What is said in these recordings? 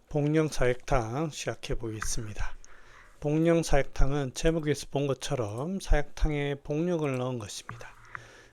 복령사역탕 시작해 보겠습니다. 복령사역탕은 제목에서 본 것처럼 사역탕에 복령을 넣은 것입니다.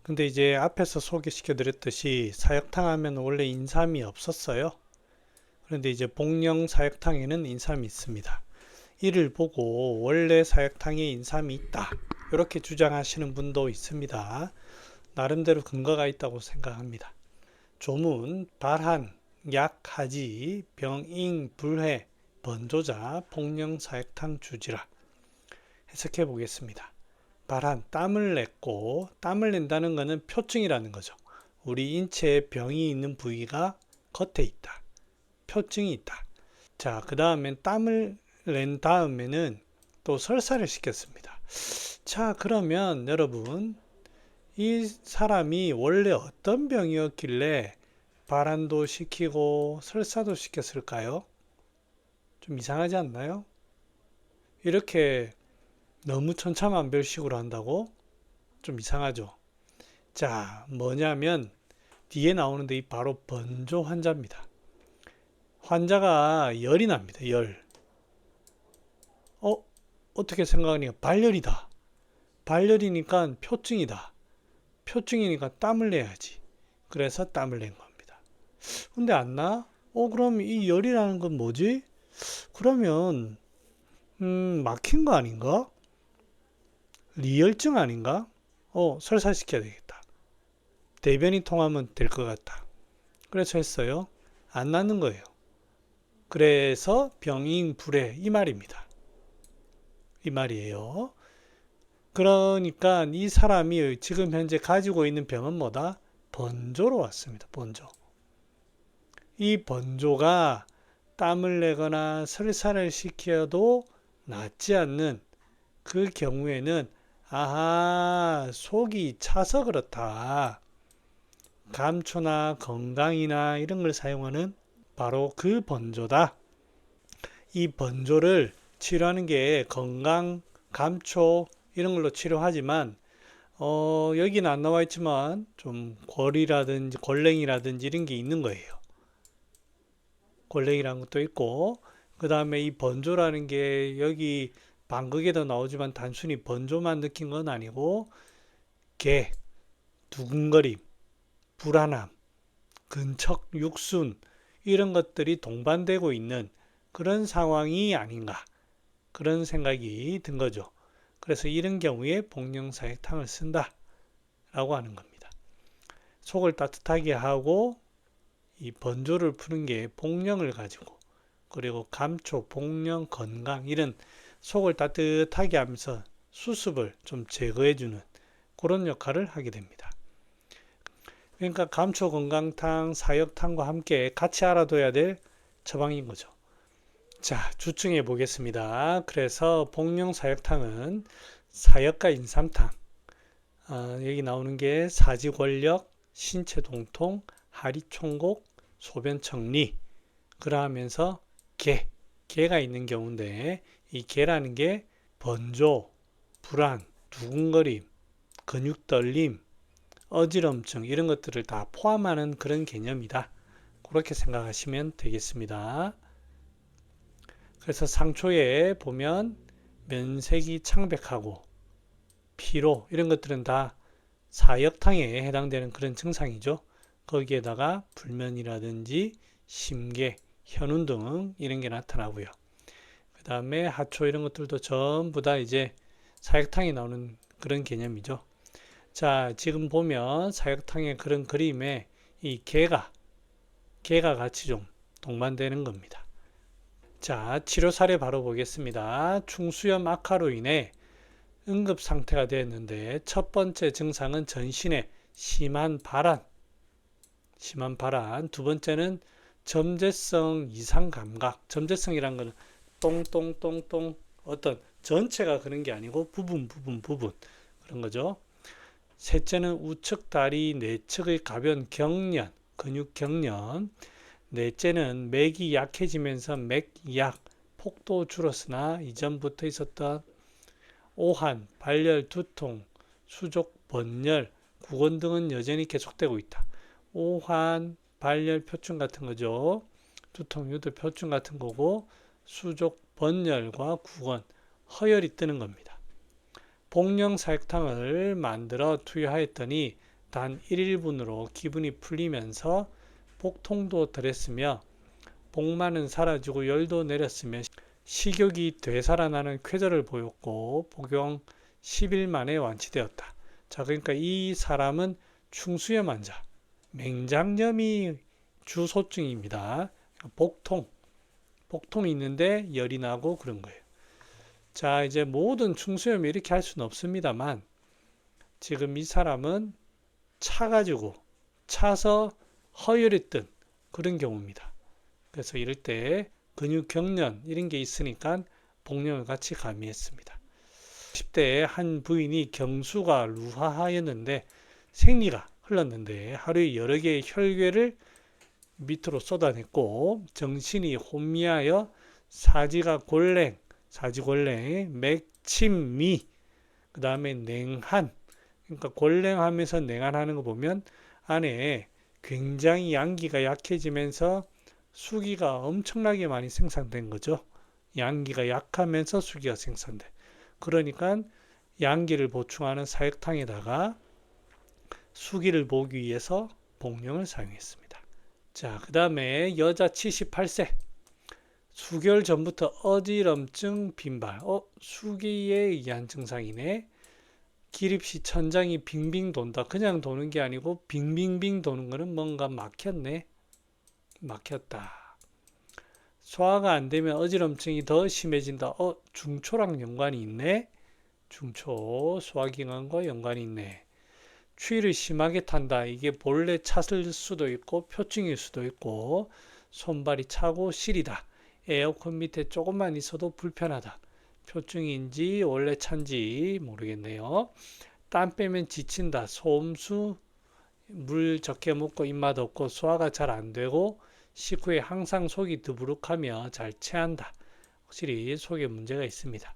근데 이제 앞에서 소개시켜 드렸듯이 사역탕 하면 원래 인삼이 없었어요. 그런데 이제 복령사역탕에는 인삼이 있습니다. 이를 보고 원래 사역탕에 인삼이 있다, 이렇게 주장하시는 분도 있습니다. 나름대로 근거가 있다고 생각합니다. 조문, 발한, 약하지, 병잉, 불회, 번조자, 복령사역탕 주지라. 해석해 보겠습니다. 발한, 땀을 냈고, 땀을 낸다는 것은 표증이라는 거죠. 우리 인체에 병이 있는 부위가 겉에 있다, 표증이 있다. 자, 그 다음엔 땀을 낸 다음에는 또 설사를 시켰습니다. 자, 그러면 여러분, 이 사람이 원래 어떤 병이었길래 발한도 시키고 설사도 시켰을까요? 좀 이상하지 않나요? 이렇게 너무 천차만별식으로 한다고? 좀 이상하죠? 자, 뭐냐면 뒤에 나오는데 이 바로 번조 환자입니다. 환자가 열이 납니다. 열. 어떻게 생각하니까 발열이다. 발열이니까 표증이다. 표증이니까 땀을 내야지. 그래서 땀을 낸 겁니다. 근데 안 나? 그럼 이 열이라는 건 뭐지? 그러면 막힌 거 아닌가? 리열증 아닌가? 설사시켜야 되겠다. 대변이 통하면 될 것 같다. 그래서 했어요. 안 낫는 거예요. 그래서 병잉불회, 이 말입니다. 이 말이에요. 그러니까 이 사람이 지금 현재 가지고 있는 병은 뭐다? 번조로 왔습니다. 번조. 이 번조가 땀을 내거나 설사를 시켜도 낫지 않는 그 경우에는, 아하, 속이 차서 그렇다, 감초나 건강이나 이런 걸 사용하는 바로 그 번조다. 이 번조를 치료하는 게 건강, 감초 이런 걸로 치료하지만 여기는 안 나와 있지만 좀 골이라든지 골랭이라든지 이런 게 있는 거예요. 골랭이라는 것도 있고, 그 다음에 이 번조라는 게 여기 방극에도 나오지만 단순히 번조만 느낀 건 아니고 개, 두근거림, 불안함, 근척, 육순 이런 것들이 동반되고 있는 그런 상황이 아닌가, 그런 생각이 든 거죠. 그래서 이런 경우에 복령사역탕을 쓴다 라고 하는 겁니다. 속을 따뜻하게 하고 이 번조를 푸는 게 복령을 가지고, 그리고 감초, 복령, 건강 이런 속을 따뜻하게 하면서 수습을 좀 제거해주는 그런 역할을 하게 됩니다. 그러니까 감초, 건강탕, 사역탕과 함께 같이 알아둬야 될 처방인 거죠. 자, 주증해 보겠습니다. 그래서 복령사역탕은 사역과 인삼탕, 여기 나오는 게 사지권력, 신체동통, 하리총곡, 소변청리, 그러면서 개가 있는 경우인데, 이 개라는 게 번조, 불안, 두근거림, 근육떨림, 어지럼증 이런 것들을 다 포함하는 그런 개념이다. 그렇게 생각하시면 되겠습니다. 그래서 상초에 보면 면색이 창백하고 피로 이런 것들은 다 사역탕에 해당되는 그런 증상이죠. 거기에다가 불면이라든지 심계, 현운 등 이런 게 나타나고요. 그 다음에 하초 이런 것들도 전부 다 이제 사역탕에 나오는 그런 개념이죠. 자, 지금 보면 사역탕의 그런 그림에 이 개가 같이 좀 동반되는 겁니다. 자, 치료 사례 바로 보겠습니다. 충수염 악화로 인해 응급 상태가 되었는데, 첫 번째 증상은 전신에 심한 발한, 두 번째는 점제성 이상 감각. 점제성이란 것은 똥똥똥똥 어떤 전체가 그런 게 아니고 부분 그런 거죠. 셋째는 우측 다리 내측의 가변 경련, 근육 경련. 넷째는 맥이 약해지면서 맥약, 폭도 줄었으나 이전부터 있었던 오한, 발열, 두통, 수족, 번열, 구건 등은 여전히 계속되고 있다. 오한, 발열, 표층 같은 거죠. 두통, 유도, 표증 같은 거고 수족, 번열과 구건, 허열이 뜨는 겁니다. 복령 사육탕을 만들어 투여하였더니 단 1일분으로 기분이 풀리면서 복통도 덜했으며 복만은 사라지고 열도 내렸으며 식욕이 되살아나는 쾌절을 보였고 복용 10일 만에 완치되었다. 자, 그러니까 이 사람은 충수염 환자, 맹장염이 주소증입니다. 복통이 있는데 열이 나고 그런 거예요. 자, 이제 모든 충수염이 이렇게 할 수는 없습니다만 지금 이 사람은 차서 허혈이 뜬 그런 경우입니다. 그래서 이럴 때 근육 경련 이런 게 있으니까 복령을 같이 가미했습니다. 10대에 한 부인이 경수가 루화하였는데 생리가 흘렀는데 하루에 여러 개의 혈괴를 밑으로 쏟아냈고 정신이 혼미하여 사지골랭, 맥침미, 그 다음에 냉한, 그러니까 골랭하면서 냉한하는 거 보면 안에 굉장히 양기가 약해지면서 수기가 엄청나게 많이 생산된 거죠. 양기가 약하면서 수기가 생산돼. 그러니까 양기를 보충하는 사육탕에다가 수기를 보기 위해서 복령을 사용했습니다. 자, 그 다음에 여자 78세. 수개월 전부터 어지럼증 빈발. 수기에 의한 증상이네. 기립시 천장이 빙빙 돈다. 그냥 도는 게 아니고 빙빙빙 도는 거는 뭔가 막혔네. 막혔다. 소화가 안 되면 어지럼증이 더 심해진다. 중초랑 연관이 있네. 중초, 소화기관과 연관이 있네. 추위를 심하게 탄다. 이게 본래 찼을 수도 있고 표증일 수도 있고 손발이 차고 시리다. 에어컨 밑에 조금만 있어도 불편하다. 표증인지 원래 찬지 모르겠네요. 땀 빼면 지친다. 소음수, 물 적게 먹고 입맛 없고 소화가 잘 안 되고 식후에 항상 속이 더부룩하며 잘 체한다. 확실히 속에 문제가 있습니다.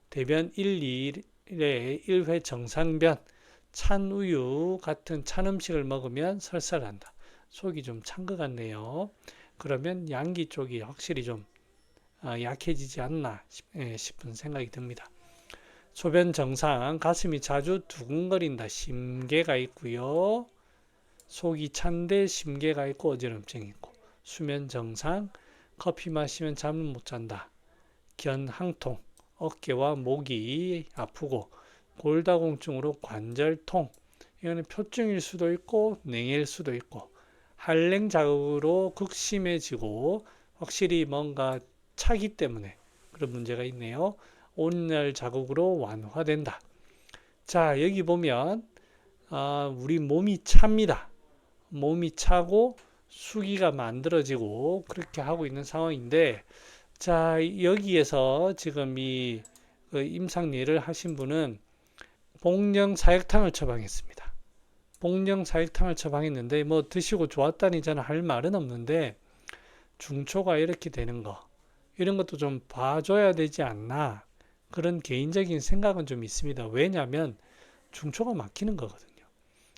대변 1, 2일에 1회 정상변, 찬 우유 같은 찬 음식을 먹으면 설사한다. 속이 좀 찬 것 같네요. 그러면 양기 쪽이 확실히 좀 약해지지 않나 싶은 생각이 듭니다. 소변 정상, 가슴이 자주 두근거린다. 심계가 있고요. 속이 찬데 심계가 있고 어지럼증이 있고. 수면 정상, 커피 마시면 잠을 못 잔다. 견항통, 어깨와 목이 아프고 골다공증으로 관절통, 이거는 표증일 수도 있고 냉일 수도 있고 한랭 자극으로 극심해지고 확실히 뭔가 차기 때문에 그런 문제가 있네요. 온열 자극으로 완화된다. 자, 여기 보면 우리 몸이 찹니다. 몸이 차고 수기가 만들어지고 그렇게 하고 있는 상황인데, 자, 여기에서 지금 이 임상례를 하신 분은 복령 사육탕을 처방했습니다. 복령 사육탕을 처방했는데 뭐 드시고 좋았다니 저는 할 말은 없는데 중초가 이렇게 되는 거 이런 것도 좀 봐줘야 되지 않나 그런 개인적인 생각은 좀 있습니다. 왜냐하면 중초가 막히는 거거든요.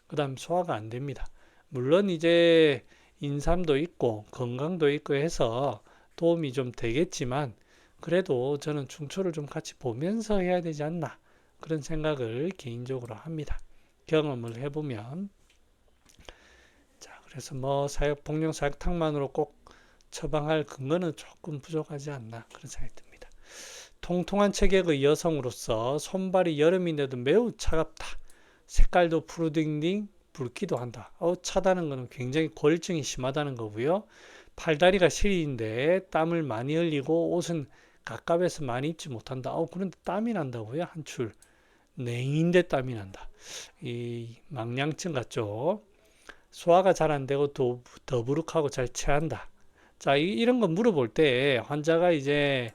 그 다음 소화가 안 됩니다. 물론 이제 인삼도 있고 건강도 있고 해서 도움이 좀 되겠지만 그래도 저는 중초를 좀 같이 보면서 해야 되지 않나 그런 생각을 개인적으로 합니다. 경험을 해보면. 자, 그래서 뭐 복령 사육탕만으로 꼭 처방할 근거는 조금 부족하지 않나 그런 생각이 듭니다. 통통한 체격의 여성으로서 손발이 여름인데도 매우 차갑다. 색깔도 푸르딩딩 붉기도 한다. 차다는 것은 굉장히 고열증이 심하다는 거고요. 팔다리가 시리인데 땀을 많이 흘리고 옷은 갑갑해서 많이 입지 못한다. 그런데 땀이 난다고요? 한 줄. 냉인데 땀이 난다. 이 망량증 같죠? 소화가 잘 안 되고 더부룩하고 잘 체한다. 자, 이런 거 물어볼 때 환자가 이제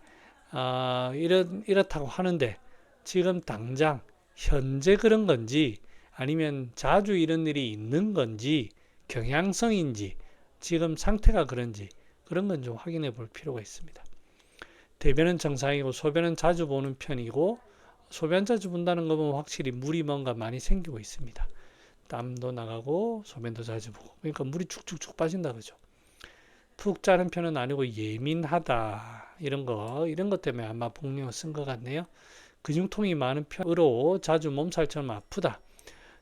이렇다고 하는데 지금 당장 현재 그런 건지 아니면 자주 이런 일이 있는 건지 경향성인지 지금 상태가 그런지 그런 건 좀 확인해 볼 필요가 있습니다. 대변은 정상이고 소변은 자주 보는 편이고 소변 자주 본다는 거 보면 확실히 물이 뭔가 많이 생기고 있습니다. 땀도 나가고 소변도 자주 보고 그러니까 물이 축축축 빠진다 그죠. 푹 자는 편은 아니고 예민하다. 이런 것 때문에 아마 복령을 쓴 것 같네요. 근육통이 많은 편으로 자주 몸살처럼 아프다.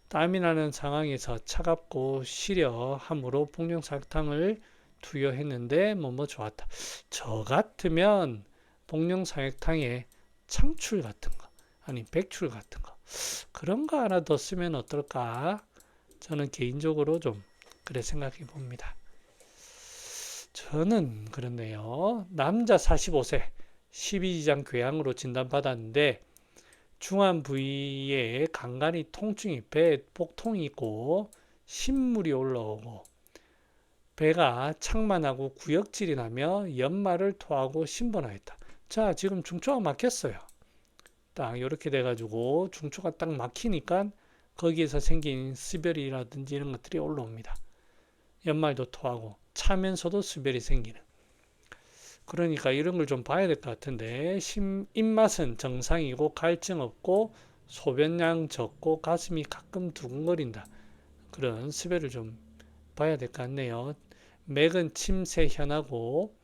땀이 나는 상황에서 차갑고 시려함으로 복령사역탕을 투여했는데 뭐뭐 좋았다. 저 같으면 복령사역탕에 창출 같은 거, 아니 백출 같은 거 그런 거 하나 더 쓰면 어떨까? 저는 개인적으로 좀 그래 생각해 봅니다. 저는 그렇네요. 남자 45세 12지장 궤양으로 진단받았는데 중안 부위에 간간히 통증이 배 복통이 있고 신물이 올라오고 배가 창만하고 구역질이 나며 연말을 토하고 신번하였다. 자, 지금 중초가 막혔어요. 딱 이렇게 돼가지고 중초가 딱 막히니까 거기에서 생긴 스별이라든지 이런 것들이 올라옵니다. 연말도 토하고 차면서도 스별이 생기는. 그러니까 이런 걸 좀 봐야 될 것 같은데 입맛은 정상이고 갈증 없고 소변량 적고 가슴이 가끔 두근거린다. 그런 스별을 좀 봐야 될 것 같네요. 맥은 침세현하고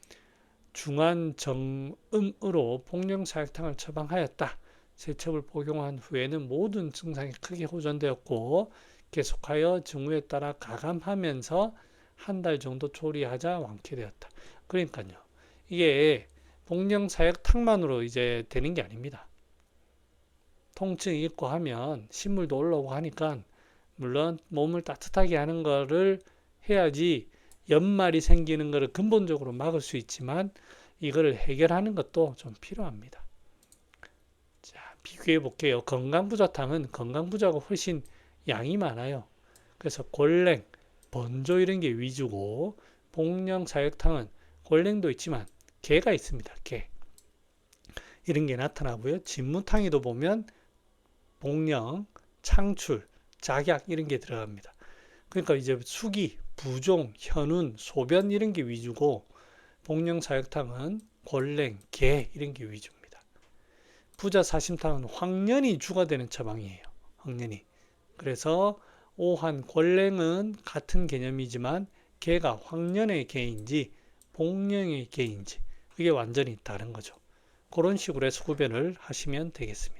중환정음으로 복령사역탕을 처방하였다. 세첩을 복용한 후에는 모든 증상이 크게 호전되었고 계속하여 증후에 따라 가감하면서 한 달 정도 조리하자 완쾌되었다. 그러니까요. 이게 복령사역탕만으로 이제 되는 게 아닙니다. 통증이 있고 하면 신물도 올라오고 하니까 물론 몸을 따뜻하게 하는 거를 해야지 연말이 생기는 것을 근본적으로 막을 수 있지만 이거를 해결하는 것도 좀 필요합니다. 자, 비교해 볼게요. 건강부자탕은 건강부자가 훨씬 양이 많아요. 그래서 골랭, 번조 이런 게 위주고 복령사역탕은 골랭도 있지만 개가 있습니다. 개. 이런 게 나타나고요. 진무탕에도 보면 복령, 창출, 작약 이런 게 들어갑니다. 그러니까 이제 수기, 부종, 현운, 소변 이런 게 위주고 복령사역탕은 골랭, 개 이런 게 위주입니다. 부자사심탕은 황년이 주가 되는 처방이에요. 황년이. 그래서 오한, 골랭은 같은 개념이지만 개가 황년의 개인지 복령의 개인지 그게 완전히 다른 거죠. 그런 식으로 해서 구별을 하시면 되겠습니다.